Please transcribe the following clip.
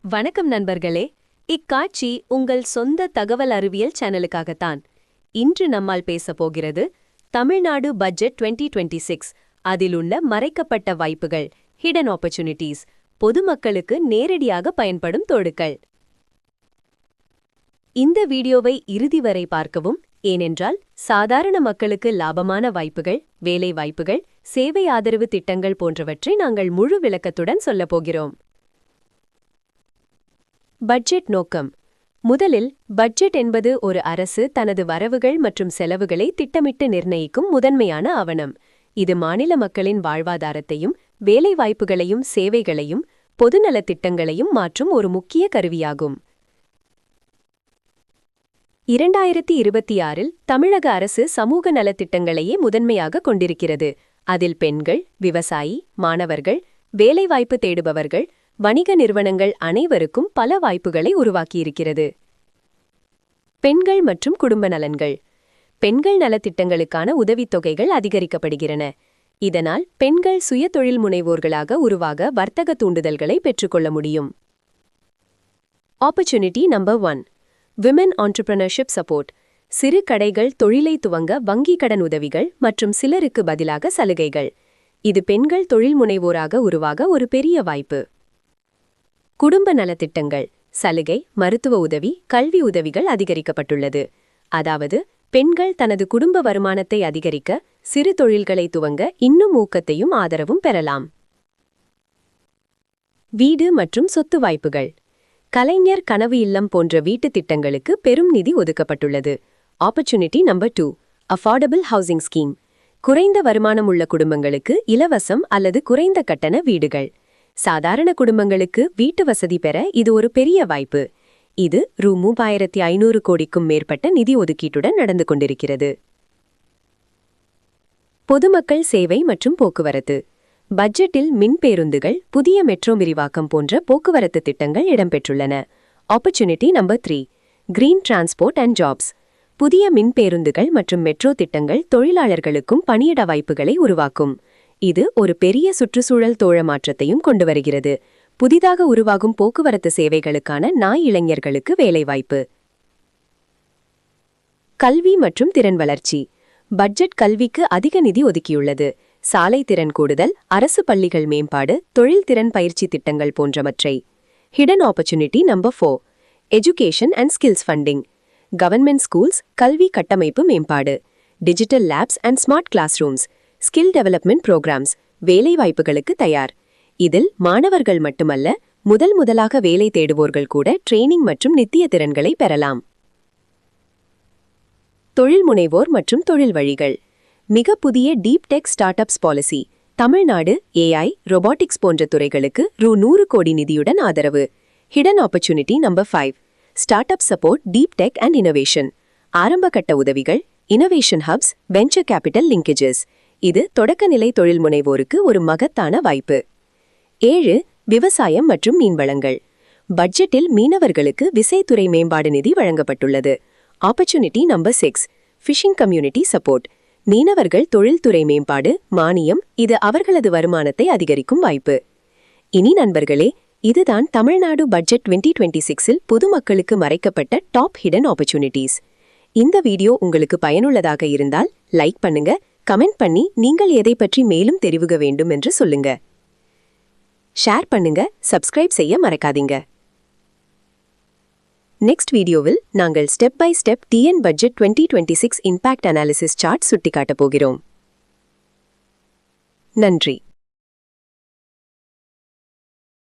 வணக்கம் நண்பர்களே. இக்காட்சி உங்கள் சொந்த தகவல் அறிவியல் சேனலுக்காகத்தான். இன்று நம்மால் பேசப் போகிறது தமிழ்நாடு பட்ஜெட் 2026. அதிலுள்ள மறைக்கப்பட்ட வாய்ப்புகள், ஹிடன் ஆப்பர்ச்சுனிட்டிஸ், பொதுமக்களுக்கு நேரடியாக பயன்படும் தொடுக்கள். இந்த வீடியோவை இறுதி வரை பார்க்கவும், ஏனென்றால் சாதாரண மக்களுக்கு லாபமான வாய்ப்புகள், வேலை வாய்ப்புகள், சேவை ஆதரவு திட்டங்கள் போன்றவற்றை நாங்கள் முழு விளக்கத்துடன் சொல்லப் போகிறோம். பட்ஜெட் நோக்கம். முதலில், பட்ஜெட் என்பது ஒரு அரசு தனது வரவுகள் மற்றும் செலவுகளை திட்டமிட்டு நிர்ணயிக்கும் முதன்மையான ஆவணம். இது மாநில மக்களின் வாழ்வாதாரத்தையும், வேலைவாய்ப்புகளையும், சேவைகளையும், பொதுநலத் திட்டங்களையும் மாற்றும் ஒரு முக்கிய கருவியாகும். 2026இல் தமிழக அரசு சமூக நலத்திட்டங்களையே முதன்மையாக கொண்டிருக்கிறது. அதில் பெண்கள், விவசாயி, மாணவர்கள், வேலைவாய்ப்பு தேடுபவர்கள், வணிக நிறுவனங்கள் அனைவருக்கும் பல வாய்ப்புகளை உருவாக்கியிருக்கிறது. பெண்கள் மற்றும் குடும்ப நலன்கள். பெண்கள் நலத்திட்டங்களுக்கான உதவித்தொகைகள் அதிகரிக்கப்படுகின்றன. இதனால் பெண்கள் சுய தொழில் முனைவோர்களாக உருவாக வர்த்தக தூண்டுதல்களை பெற்றுக்கொள்ள முடியும். Opportunity number 1. Women entrepreneurship support. சிறு கடைகள் தொழிலை துவங்க வங்கி கடன் உதவிகள் மற்றும் சிலருக்கு பதிலாக சலுகைகள். இது பெண்கள் தொழில் முனைவோராக உருவாக ஒரு பெரிய வாய்ப்பு. குடும்ப நலத்திட்டங்கள். சலுகை, மருத்துவ உதவி, கல்வி உதவிகள் அதிகரிக்கப்பட்டுள்ளது. அதாவது பெண்கள் தனது குடும்ப வருமானத்தை அதிகரிக்க, சிறு தொழில்களை துவங்க இன்னும் ஊக்கத்தையும் ஆதரவும் பெறலாம். வீடு மற்றும் சொத்து வாய்ப்புகள். கலைஞர் கனவு இல்லம் போன்ற வீட்டுத் திட்டங்களுக்கு பெரும் நிதி ஒதுக்கப்பட்டுள்ளது. Opportunity number 2. Affordable housing scheme. குறைந்த வருமானம் உள்ள குடும்பங்களுக்கு இலவசம் அல்லது குறைந்த கட்டண வீடுகள். சாதாரண குடும்பங்களுக்கு வீட்டு வசதி பெற இது ஒரு பெரிய வாய்ப்பு. இது ரூ. 3500 கோடிக்கும் மேற்பட்ட நிதி ஒதுக்கீட்டுடன் நடந்து கொண்டிருக்கிறது. பொதுமக்கள் சேவை மற்றும் போக்குவரத்து. பட்ஜெட்டில் மின் பேருந்துகள், புதிய மெட்ரோ விரிவாக்கம் போன்ற போக்குவரத்து திட்டங்கள் இடம்பெற்றுள்ளன. Opportunity number 3. Green transport and jobs. புதிய மின் பேருந்துகள் மற்றும் மெட்ரோ திட்டங்கள் தொழிலாளர்களுக்கும் பணியிட வாய்ப்புகளை உருவாக்கும். இது ஒரு பெரிய சுற்றுச்சூழல் தோழ மாற்றத்தையும் கொண்டு வருகிறது. புதிதாக உருவாகும் போக்குவரத்து சேவைகளுக்கான இளைஞர்களுக்கு வேலைவாய்ப்பு. கல்வி மற்றும் திறன் வளர்ச்சி. பட்ஜெட் கல்விக்கு அதிக நிதி ஒதுக்கியுள்ளது. சாலை திறன் கூடுதல், அரசு பள்ளிகள் மேம்பாடு, தொழில் திறன் பயிற்சி திட்டங்கள் போன்றவற்றை. Hidden opportunity number 4. Education and skills funding. Government schools, கல்வி கட்டமைப்பு மேம்பாடு, digital labs and smart class rooms, skill development programs, வேலைவாய்ப்புகளுக்கு தயார். இதில் மாணவர்கள் மட்டுமல்ல, முதலாக வேலை தேடுவோர்கள் கூட ட்ரெய்னிங் மற்றும் நித்திய திறன்களை பெறலாம். தொழில் முனைவோர் மற்றும் தொழில் வழிகள். மிக புதிய deep tech startups policy. Tamil Nadu AI, robotics போன்ற துறைகளுக்கு ரூ. 100 கோடி நிதியுடன் ஆதரவு. Hidden opportunity number 5. Startup support, deep tech and innovation. ஆரம்பகட்ட உதவிகள், innovation hubs, venture capital linkages. இது தொடக்கநிலை தொழில் முனைவோருக்கு ஒரு மகத்தான வாய்ப்பு. 7. விவசாயம் மற்றும் மீன்வளங்கள். பட்ஜெட்டில் மீனவர்களுக்கு விசைத்துறை மேம்பாடு நிதி வழங்கப்பட்டுள்ளது. Opportunity number 6. Fishing community support. மீனவர்கள் தொழில்துறை மேம்பாடு, மானியம். இது அவர்களது வருமானத்தை அதிகரிக்கும் வாய்ப்பு. இனி நண்பர்களே, இதுதான் தமிழ்நாடு பட்ஜெட் 2026இல் பொதுமக்களுக்கு மறைக்கப்பட்ட டாப் ஹிடன் ஆப்பர்ச்சுனிட்டிஸ். இந்த வீடியோ உங்களுக்கு பயனுள்ளதாக இருந்தால் லைக் பண்ணுங்க, கமெண்ட் பண்ணி நீங்கள் எதை பற்றி மேலும் தெரிவுக வேண்டும் என்று சொல்லுங்க. ஷேர் பண்ணுங்க, சப்ஸ்கிரைப் செய்ய மறக்காதீங்க. நெக்ஸ்ட் வீடியோவில் நாங்கள் step by step TN budget 2026 impact analysis chart சுட்டிக்காட்டப் போகிறோம். நன்றி.